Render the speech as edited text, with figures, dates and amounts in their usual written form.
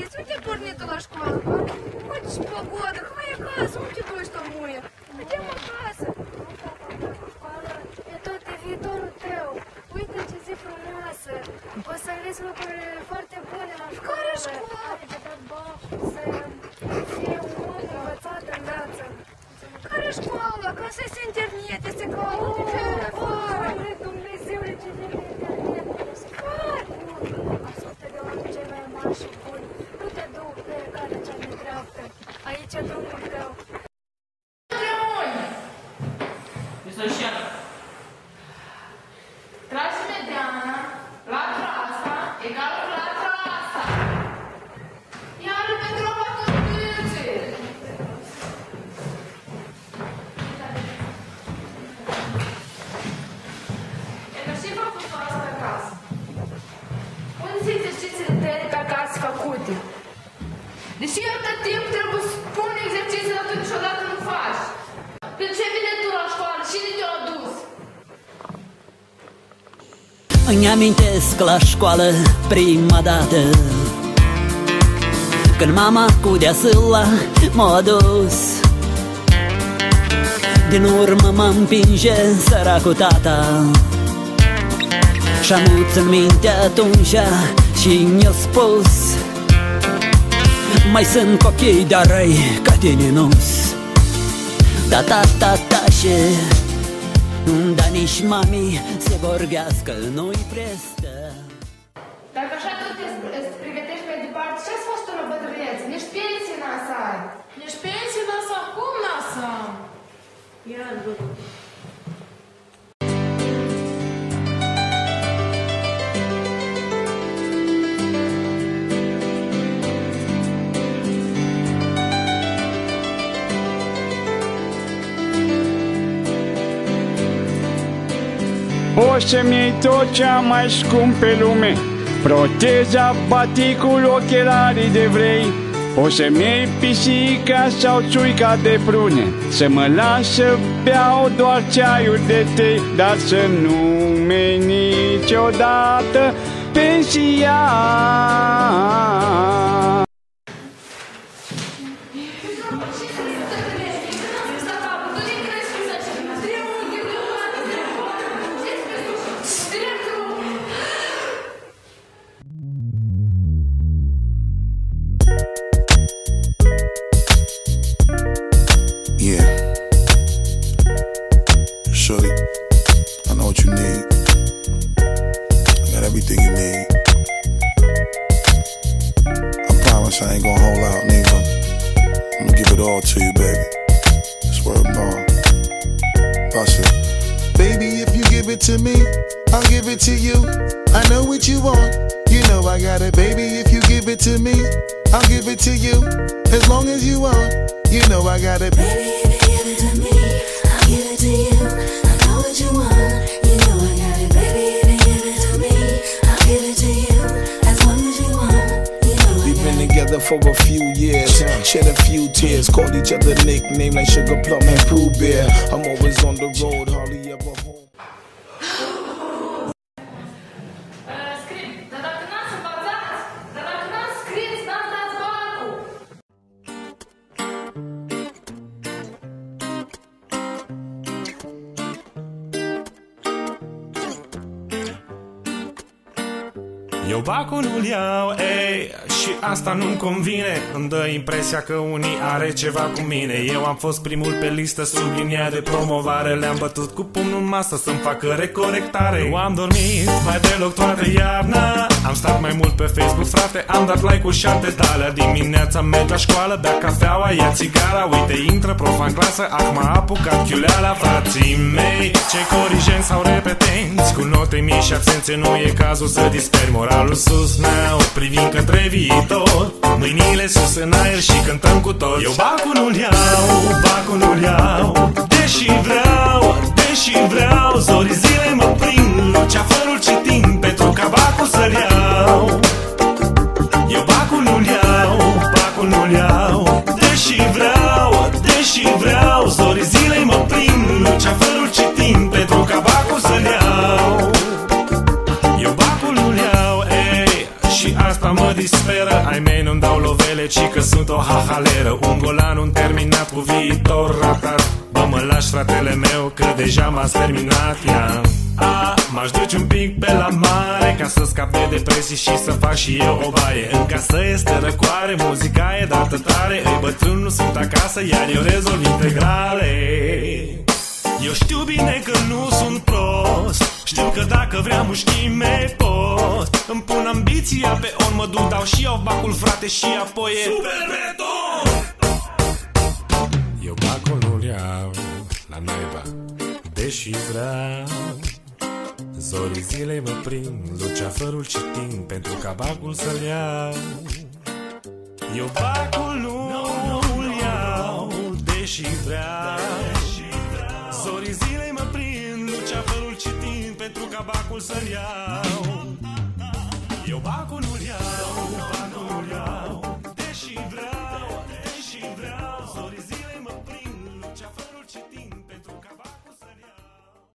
ești? Uite pornit la școală, bă? Uite și pogodă, hai acasă, uite duci tu muie. Vedem acasă. E tot de viitorul tău. Uite ce zi frumoasă. O să înveți lucruri foarte bune la școală. Care școală? Adică de bani, să fie un om învățat în viață. Care școală? Că să-i internet, este caută pe telefon. Dumnezeule, ce de pe internet. Ascultă de la cei mai mari și buni. Nu te du pe calea cea nedreaptă. Aici e drumul tău. Tragi mediana, latura asta, egal cu latura asta. Iar pentru o patruță. E că și făcut asta acasă. Unde sunt exercițiile tale pe acasă făcute? Deși eu tot timp trebuie să spun exercițiile atunci niciodată nu faci. Pentru ce vine tu la școală? Cine te-a adus? Îmi amintesc la școală prima dată când mama cu deasâla m-a dus. Din urmă mă împinge săracul tata și-am în minte atunci și mi-a spus: mai sunt copii de răi ca tine nu-s. Da, și dar nici mami se vorbească nu-i prestă. Dacă așa tot îți pregătești pe departe, ce-ați fost tu la bătrânețe? Nici pensii n-asa ai. Nici pensii n-asa, cum n-asa? Ia, O să-mi iei tot cea mai scump pe lume, proteza, baticul, ochelarii de vrei. O să-mi iei pisica sau țuica de prune, să mă las să beau doar ceaiul de tei, dar să nu-mi niciodată pensia. Shorty, I know what you need. I got everything you need. I promise I ain't gonna hold out, nigga. I'm gonna give it all to you, baby. Swear bond. Bust it. Baby, if you give it to me, I'll give it to you. I know what you want. You know I got it, baby. If you give it to me, I'll give it to you. As long as you want. You know I got it. Baby, if you give it to me, I'll give it to you. I know what you want. You know I got it. Baby, if you give it to me, I'll give it to you. As long as you want. You know I got it. We've been together for a few years, shed a few tears, called each other nickname like Sugar Plum and Pooh Bear. I'm always on the road, hardly ever home. Eu bacul nu-l iau, ei, și asta nu-mi convine. Îmi dă impresia că unii are ceva cu mine. Eu am fost primul pe listă sub linia de promovare. Le-am bătut cu pumnul în masă să-mi facă recorectare. Nu am dormit mai deloc toată iarna. Am stat mai mult pe Facebook, frate. Am dat like-uri și alte dalea. Dimineața merg la școală, bea cafeaua, ia țigara. Uite, intră prof în clasă, acum a apucat chiuleala. Frații mei, cei corigenți sau repetenți, cu note mici și absențe, nu e cazul să disperi. Moralul sus, now, privind către viitor, mâinile sus în aer și cântăm cu toți. Eu bacul nu-l iau, bacul nu-l iau, deși vreau, zorii zile mă prind, luceafărul citim, pentru ca bacul să-l iau. Eu bacul nu-l iau, bacul nu-l iau, deși vreau, zorii zile mă prind, luceafărul citim, pentru ca bacul să-l iau. Eu bacul nu-l iau, ei, și asta mă disperă. Ai mei nu-mi dau lovele, ci că sunt o hahaleră. Un golan, un terminat cu viitor ratat. Bă, mă lași, fratele meu, că deja m-ați terminat, ia. M-aș duce un pic pe la mare ca să scap de depresii și să fac și eu o baie. În casă este răcoare, muzica e dată tare. Îi bătrân nu sunt acasă, iar eu rezolv integrale. Eu știu bine că nu sunt prost, știu că dacă vrea mușchime pot. Îmi pun ambiția pe on, mă duc, dau și iau bacul, frate, și apoi e super beton. Eu bacul nu-l iau la naiba, deși vreau. Zorii zilei mă prind, luceafărul citind, pentru ca bacul să-l iau. Eu bacul nu-l iau, deși vreau. Zorii zilei mă prind, luceafărul citind, pentru ca bacul să-l iau. Eu bacul